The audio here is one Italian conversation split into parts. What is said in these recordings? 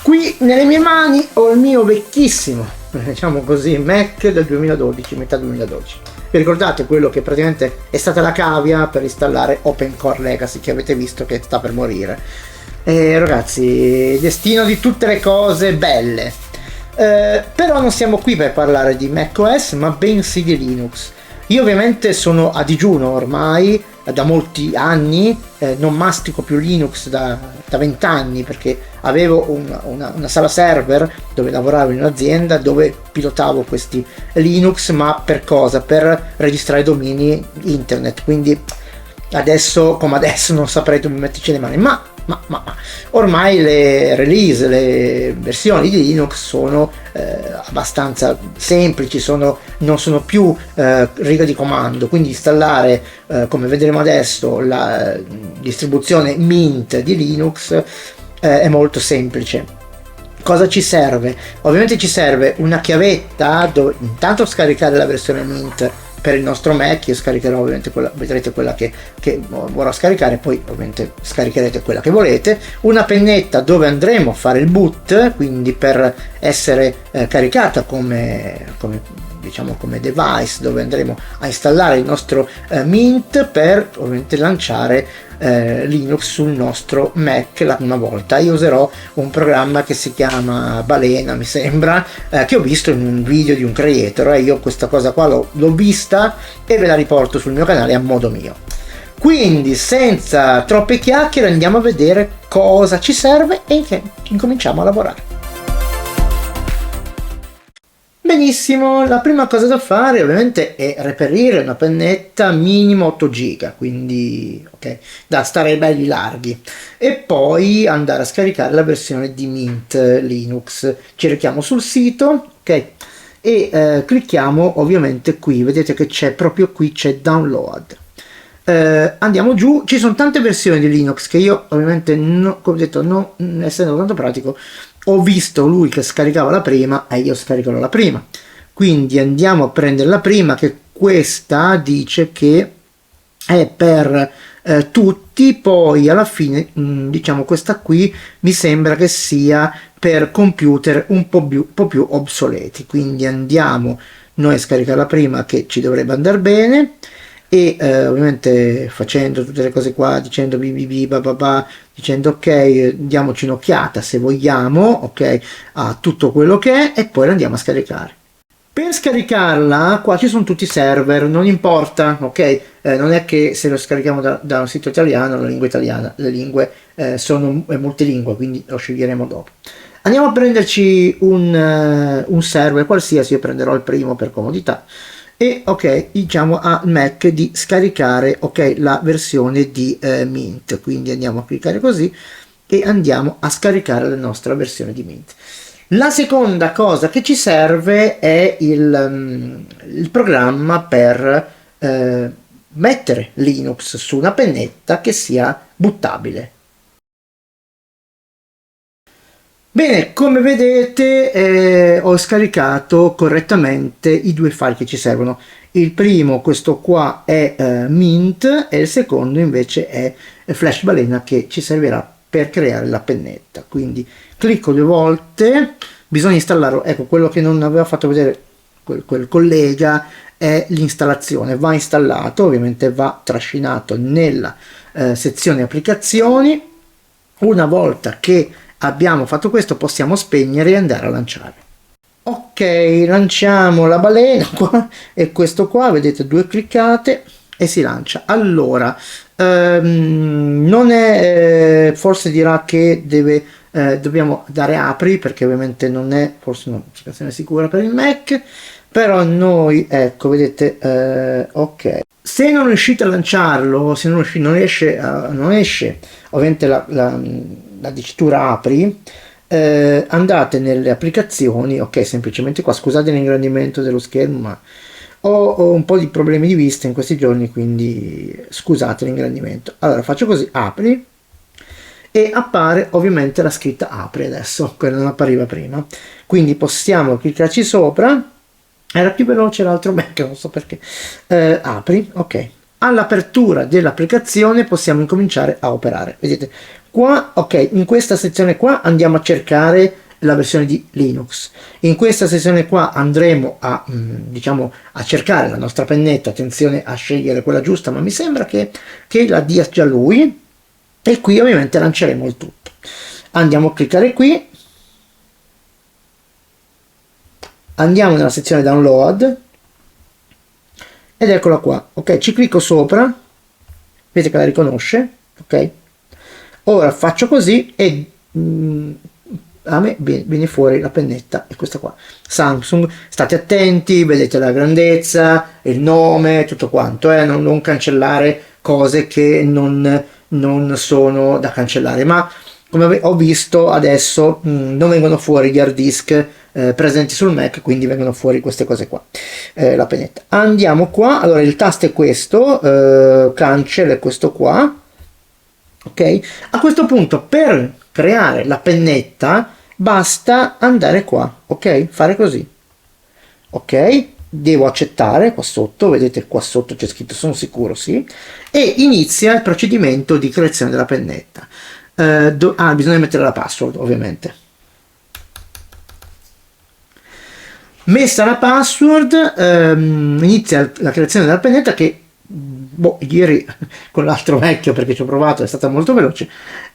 Qui nelle mie mani ho il mio vecchissimo, diciamo così, Mac del 2012, metà 2012. Vi ricordate quello che praticamente è stata la cavia per installare OpenCore Legacy, che avete visto che sta per morire? Ragazzi, destino di tutte le cose belle. Però non siamo qui per parlare di macOS, ma bensì di Linux. Io ovviamente sono a digiuno ormai da molti anni, non mastico più Linux da 20 anni, perché avevo una sala server dove lavoravo in un'azienda dove pilotavo questi Linux, ma per cosa? Per registrare domini internet, quindi adesso come adesso non saprei dove metterci le mani, ma ormai le release, le versioni di Linux sono abbastanza semplici, non sono più riga di comando, quindi installare come vedremo adesso la distribuzione Mint di Linux è molto semplice. Cosa ci serve? Ovviamente ci serve una chiavetta dove intanto scaricare la versione Mint per il nostro Mac. Io scaricherò ovviamente quella, vedrete quella che vorrò scaricare, poi ovviamente scaricherete quella che volete, una pennetta dove andremo a fare il boot, quindi per essere caricata come diciamo come device, dove andremo a installare il nostro Mint per ovviamente lanciare Linux sul nostro Mac la prima volta. Io userò un programma che si chiama Balena, mi sembra, che ho visto in un video di un creator, io questa cosa qua l'ho vista e ve la riporto sul mio canale a modo mio. Quindi senza troppe chiacchiere andiamo a vedere cosa ci serve e incominciamo a lavorare. Benissimo, la prima cosa da fare ovviamente è reperire una pennetta minimo 8 giga, quindi ok, da stare belli larghi, e poi andare a scaricare la versione di Mint Linux. Ci rechiamo sul sito, ok, e clicchiamo ovviamente qui, vedete che c'è proprio qui, c'è download. Andiamo giù, ci sono tante versioni di Linux che io ovviamente come ho detto, non essendo tanto pratico, ho visto lui che scaricava la prima e io scaricherò la prima, quindi andiamo a prendere la prima, che questa dice che è per tutti, poi alla fine diciamo questa qui mi sembra che sia per computer un po' più obsoleti, quindi andiamo noi a scaricare la prima, che ci dovrebbe andare bene, e ovviamente facendo tutte le cose qua, dicendo dicendo ok, diamoci un'occhiata se vogliamo, ok, a tutto quello che è, e poi la andiamo a scaricare. Per scaricarla qua ci sono tutti i server, non importa, ok, non è che se lo scarichiamo da un sito italiano, la lingua italiana, le lingue sono multilingua, quindi lo sceglieremo dopo. Andiamo a prenderci un server qualsiasi, io prenderò il primo per comodità, e ok, diciamo al Mac di scaricare ok la versione di Mint, quindi andiamo a cliccare così e andiamo a scaricare la nostra versione di Mint. La seconda cosa che ci serve è il programma per mettere Linux su una pennetta che sia buttabile. Bene, come vedete ho scaricato correttamente i due file che ci servono. Il primo, questo qua, è Mint, e il secondo invece è Flash Balena, che ci servirà per creare la pennetta. Quindi clicco 2 volte, bisogna installarlo. Ecco, quello che non aveva fatto vedere quel collega è l'installazione. Va installato, ovviamente va trascinato nella sezione applicazioni. Una volta che abbiamo fatto questo possiamo spegnere e andare a lanciare. Ok, lanciamo la balena qua, e questo qua, vedete, 2 cliccate e si lancia. Allora non è forse dirà che dobbiamo dare apri, perché ovviamente non è forse un'applicazione sicura per il Mac, però noi, ecco, vedete, ok, se non riuscite a lanciarlo, se non esce ovviamente la dicitura apri, andate nelle applicazioni, ok, semplicemente qua, scusate l'ingrandimento dello schermo, ma ho un po' di problemi di vista in questi giorni, quindi scusate l'ingrandimento. Allora faccio così, apri, e appare ovviamente la scritta apri adesso, quella non appariva prima, quindi possiamo cliccarci sopra. Era più veloce l'altro Mac, non so perché. Apri, ok, all'apertura dell'applicazione possiamo incominciare a operare. Vedete qua, ok, in questa sezione qua andiamo a cercare la versione di Linux. In questa sezione qua andremo a diciamo a cercare la nostra pennetta, attenzione a scegliere quella giusta, ma mi sembra che la dia già lui, e qui ovviamente lanceremo il tutto. Andiamo a cliccare qui, andiamo nella sezione download ed eccola qua. Ok, ci clicco sopra, vedete che la riconosce. Ok, ora faccio così e a me viene fuori la pennetta, è questa qua, Samsung. State attenti, vedete la grandezza, il nome, tutto quanto, non cancellare cose che non sono da cancellare, ma come ho visto adesso non vengono fuori gli hard disk presenti sul Mac, quindi vengono fuori queste cose qua. La pennetta, andiamo qua, allora il tasto è questo, cancel è questo qua. Ok, a questo punto per creare la pennetta basta andare qua, ok, fare così. Ok, devo accettare qua sotto, vedete qua sotto c'è scritto sono sicuro, sì, e inizia il procedimento di creazione della pennetta. Bisogna mettere la password, ovviamente. Messa la password, inizia la creazione della pennetta che ieri con l'altro vecchio, perché ci ho provato, è stata molto veloce,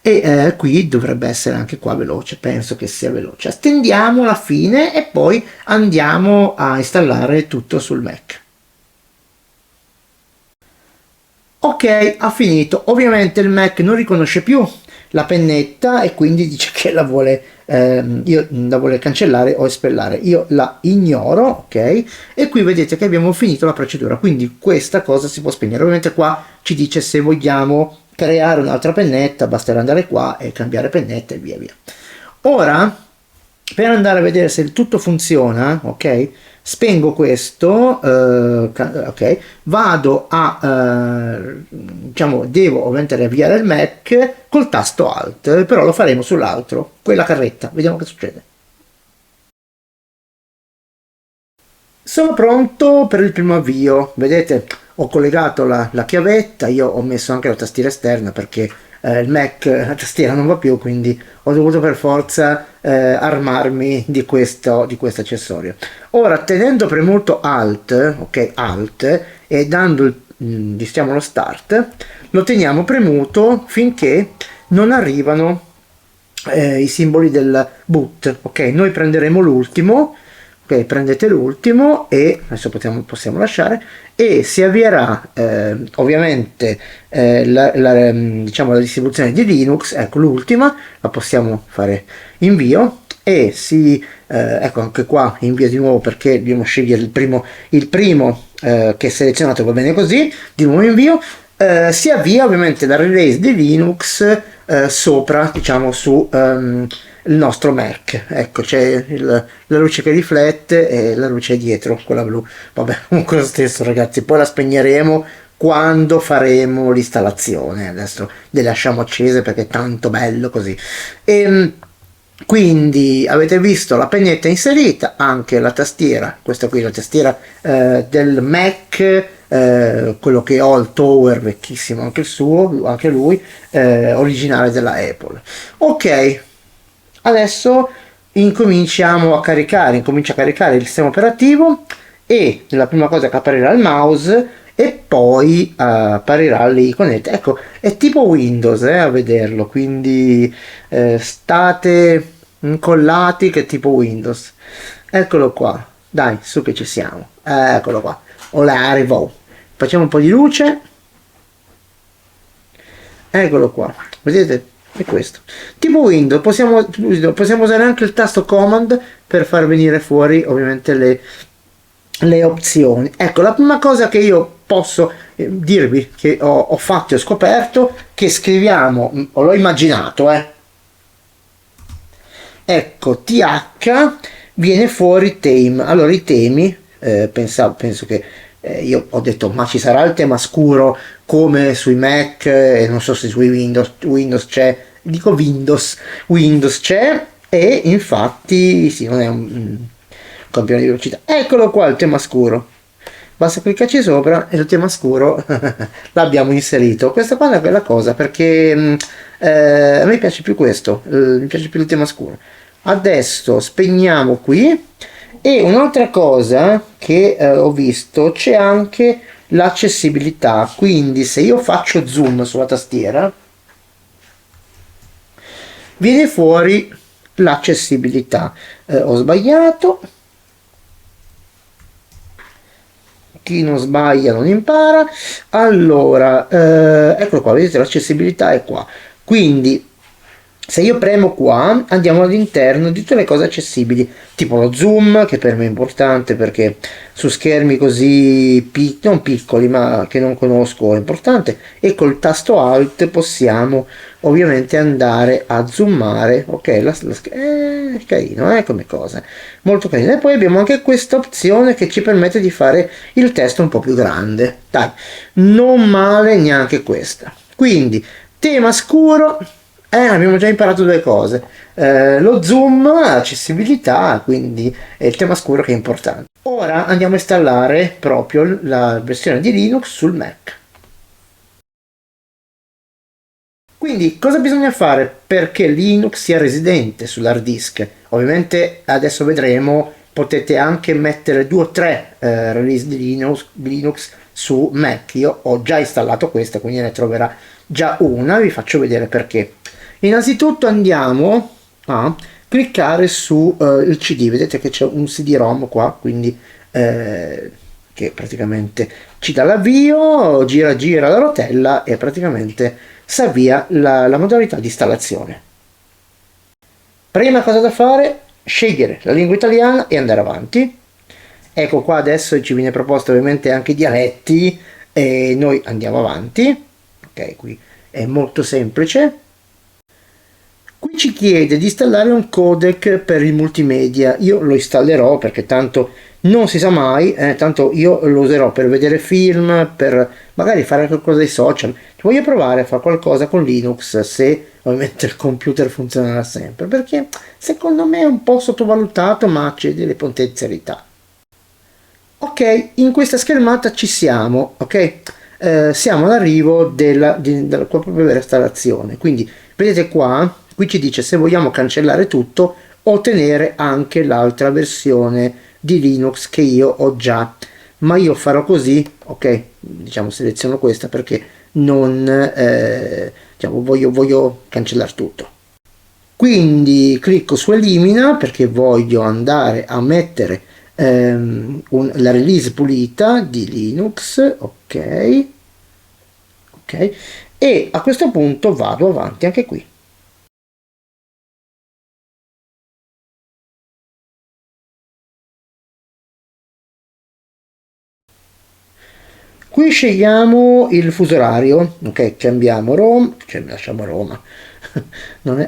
e qui dovrebbe essere anche qua veloce, penso che sia veloce. Attendiamo la fine e poi andiamo a installare tutto sul Mac. Ok, ha finito. Ovviamente il Mac non riconosce più la pennetta e quindi dice che la vuole cancellare o espellare. Io la ignoro, ok, e qui vedete che abbiamo finito la procedura, quindi questa cosa si può spegnere. Ovviamente qua ci dice se vogliamo creare un'altra pennetta, basterà andare qua e cambiare pennetta e via via. Ora, per andare a vedere se il tutto funziona, ok, spengo questo, ok, vado a diciamo, devo ovviamente riavviare il Mac col tasto Alt, però lo faremo sull'altro, quella carretta, vediamo che succede. Sono pronto per il primo avvio, vedete ho collegato la chiavetta, io ho messo anche la tastiera esterna perché il Mac la tastiera non va più, quindi ho dovuto per forza armarmi di questo accessorio. Ora tenendo premuto Alt, ok, Alt, e dando diciamo lo Start, lo teniamo premuto finché non arrivano i simboli del boot. Ok, noi prenderemo l'ultimo. Ok, prendete l'ultimo e adesso possiamo lasciare, e si avvierà ovviamente diciamo la distribuzione di Linux. Ecco l'ultima, la possiamo fare invio e ecco anche qua invio di nuovo perché dobbiamo scegliere il primo che è selezionato, va bene così, di nuovo invio. Si avvia ovviamente la release di Linux sopra, diciamo, su il nostro Mac. Ecco, c'è la luce che riflette e la luce dietro, quella blu. Vabbè, comunque lo stesso, ragazzi, poi la spegneremo quando faremo l'installazione. Adesso le lasciamo accese perché è tanto bello così. Quindi avete visto la pennetta inserita, anche la tastiera, questa qui è la tastiera del Mac, quello che ho, il Tower vecchissimo, anche il suo, anche lui, originale della Apple. Ok, adesso incomincia a caricare il sistema operativo e la prima cosa che apparirà il mouse e poi apparirà l'iconetta. Ecco, è tipo Windows a vederlo, quindi state incollati che è tipo Windows. Eccolo qua, dai, su che ci siamo, eccolo qua, olà, arrivò. Facciamo un po' di luce, eccolo qua, vedete? È questo tipo Windows. Possiamo usare anche il tasto Command per far venire fuori ovviamente le opzioni. Ecco, la prima cosa che io posso dirvi che ho fatto e ho scoperto, che scriviamo, l'ho immaginato, ecco, TH, viene fuori theme. Allora i temi, penso che io ho detto ma ci sarà il tema scuro come sui Mac e non so se sui Windows c'è, dico Windows c'è, e infatti sì, non è un campione di velocità. Eccolo qua il tema scuro, basta cliccarci sopra e il tema scuro l'abbiamo inserito. Questa qua è una bella cosa perché a me piace più questo, mi piace più il tema scuro. Adesso spegniamo qui. E un'altra cosa che ho visto, c'è anche l'accessibilità, quindi se io faccio zoom sulla tastiera viene fuori l'accessibilità. Ho sbagliato, chi non sbaglia non impara. Allora eccolo qua, vedete l'accessibilità è qua, quindi se io premo qua andiamo all'interno di tutte le cose accessibili, tipo lo zoom, che per me è importante perché su schermi così non piccoli ma che non conosco è importante, e col tasto alt possiamo ovviamente andare a zoomare. Ok, è carino come cosa, molto carino. E poi abbiamo anche questa opzione che ci permette di fare il testo un po' più grande, dai, non male neanche questa. Quindi tema scuro, abbiamo già imparato due cose, lo zoom, l'accessibilità, quindi è il tema scuro che è importante. Ora andiamo a installare proprio la versione di Linux sul Mac. Quindi cosa bisogna fare perché Linux sia residente sull'hard disk? Ovviamente adesso vedremo, potete anche mettere 2 o 3 release di Linux su Mac. Io ho già installato questa, quindi ne troverà già una, vi faccio vedere perché. Innanzitutto andiamo a cliccare su il CD, vedete che c'è un CD-ROM qua, quindi che praticamente ci dà l'avvio, gira la rotella e praticamente si avvia la modalità di installazione. Prima cosa da fare, scegliere la lingua italiana e andare avanti. Ecco qua adesso ci viene proposto ovviamente anche i dialetti e noi andiamo avanti. Ok, qui è molto semplice. Qui ci chiede di installare un codec per il multimedia. Io lo installerò perché tanto non si sa mai, tanto io lo userò per vedere film, per magari fare qualcosa dei social. Voglio provare a fare qualcosa con Linux se ovviamente il computer funzionerà sempre, perché secondo me è un po' sottovalutato ma c'è delle potenzialità. Ok, in questa schermata ci siamo, ok? Siamo all'arrivo della proprio vera installazione, quindi vedete qua, qui ci dice se vogliamo cancellare tutto o tenere anche l'altra versione di Linux che io ho già, ma io farò così, ok? Diciamo seleziono questa perché non diciamo, voglio cancellare tutto. Quindi clicco su elimina perché voglio andare a mettere la release pulita di Linux, ok, e a questo punto vado avanti anche qui. Qui scegliamo il fuso orario, ok, cambiamo Roma, cioè lasciamo Roma.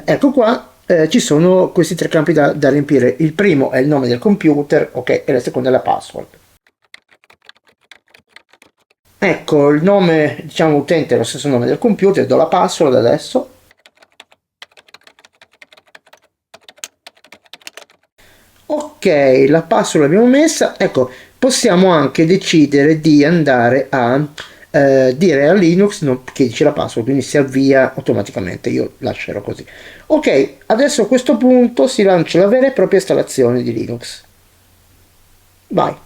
Ecco qua, ci sono questi 3 campi da riempire. Il primo è il nome del computer, ok, e la seconda è la password. Ecco, il nome, diciamo, utente è lo stesso nome del computer, do la password adesso. Ok, la password l'abbiamo messa, ecco, possiamo anche decidere di andare a dire a Linux che dice la password, quindi si avvia automaticamente, io lascerò così. Ok, adesso a questo punto si lancia la vera e propria installazione di Linux. Vai.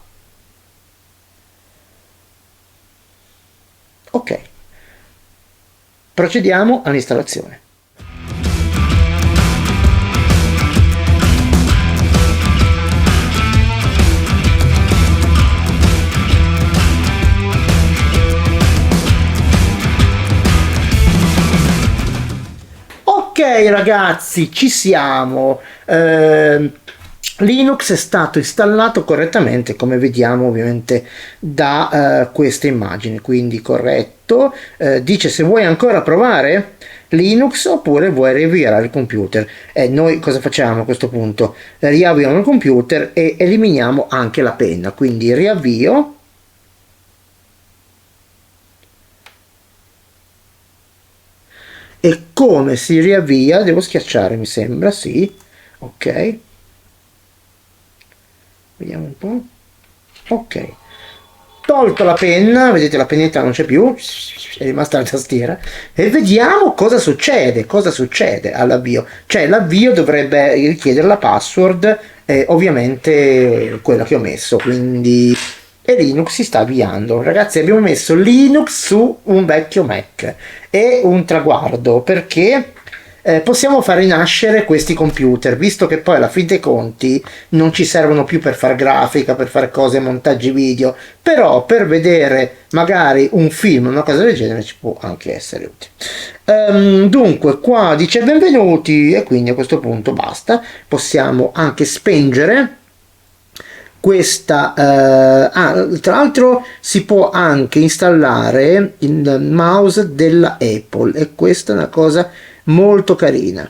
Ok, procediamo all'installazione. Ok ragazzi, ci siamo. Linux è stato installato correttamente, come vediamo ovviamente da queste immagini, quindi corretto. Dice se vuoi ancora provare Linux oppure vuoi riavviare il computer. Noi cosa facciamo a questo punto? Riavviamo il computer e eliminiamo anche la penna, quindi riavvio. E come si riavvia? Devo schiacciare, mi sembra, sì. Ok. Vediamo un po'. Ok. tolto la penna, vedete la pennetta non c'è più, è rimasta la tastiera, e vediamo cosa succede all'avvio. Cioè l'avvio dovrebbe richiedere la password, ovviamente quella che ho messo, quindi e Linux si sta avviando. Ragazzi, abbiamo messo Linux su un vecchio Mac, è un traguardo perché possiamo far rinascere questi computer, visto che poi alla fin dei conti non ci servono più per fare grafica, per fare cose, montaggi video, però per vedere magari un film, una cosa del genere, ci può anche essere utile. Dunque qua dice benvenuti, e quindi a questo punto basta, possiamo anche spengere questa. Tra l'altro si può anche installare il mouse della Apple, e questa è una cosa molto carina.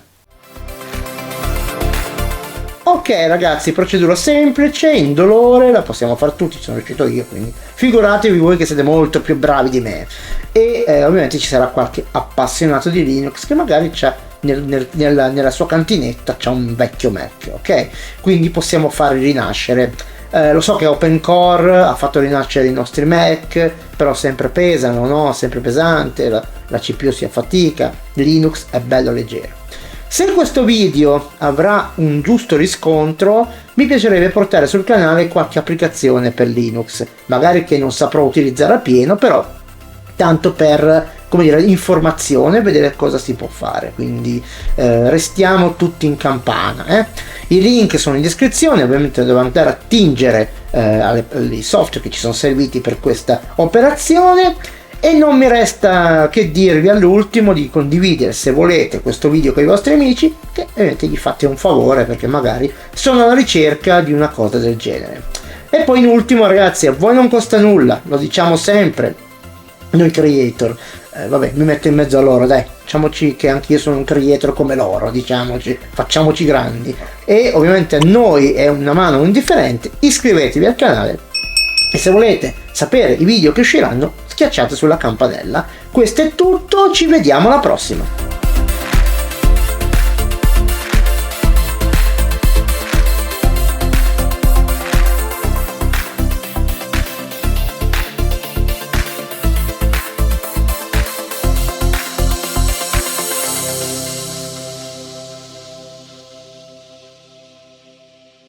Ok ragazzi, procedura semplice, indolore, la possiamo fare tutti, sono riuscito io, quindi figuratevi voi che siete molto più bravi di me. E ovviamente ci sarà qualche appassionato di Linux che magari c'ha nella sua cantinetta c'ha un vecchio Mac, ok? Quindi possiamo fare rinascere. Lo so che OpenCore ha fatto rinascere i nostri Mac, però sempre pesano, no? Sempre pesante, la CPU si affatica, Linux è bello leggero. Se questo video avrà un giusto riscontro, mi piacerebbe portare sul canale qualche applicazione per Linux, magari che non saprò utilizzare a pieno, però tanto per, come dire, informazione, vedere cosa si può fare. Quindi restiamo tutti in campana. I link sono in descrizione, ovviamente devo andare a attingere ai software che ci sono serviti per questa operazione. E non mi resta che dirvi all'ultimo di condividere, se volete, questo video con i vostri amici, che ovviamente gli fate un favore perché magari sono alla ricerca di una cosa del genere. E poi in ultimo ragazzi, a voi non costa nulla, lo diciamo sempre, noi creator, vabbè, mi metto in mezzo a loro, dai, diciamoci che anche io sono un creator come loro, diciamoci, facciamoci grandi. E ovviamente a noi è una mano indifferente, iscrivetevi al canale e se volete sapere i video che usciranno schiacciate sulla campanella. Questo è tutto, ci vediamo alla prossima.